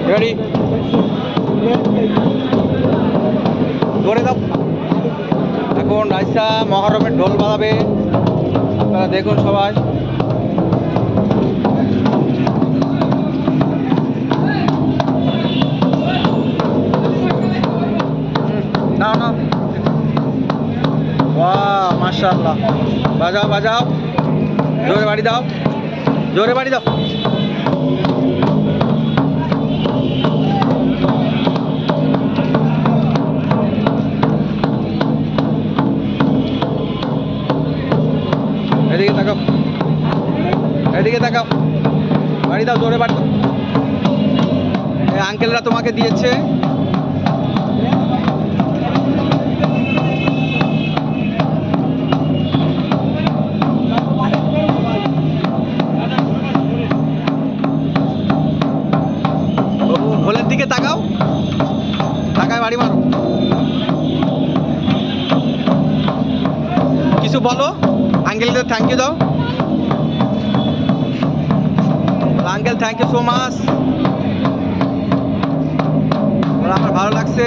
Ready, ধরে দাও। এখন রাইসা মহরমের ঢোল বাজাবে, আপনারা দেখুন সবাই। নাও নাও, বাহ মাশাআল্লাহ, বাজাও বাজাও, জোরে বাড়ি দাও, জোরে বাড়ি দাও। এদিকে তাকাও, এদিকে তাকাও, বাড়ি দাও, জোরে বাড়ি দাও। এই আঙ্কেলরা তোমাকে দিয়েছে। ঢোলের দিকে তাকাও, তাকায় বাড়ি মারো। কিছু বলো, আঙ্কেলদের থ্যাংক ইউ দাও। Uncle thank you so much, আমার ভালো লাগছে।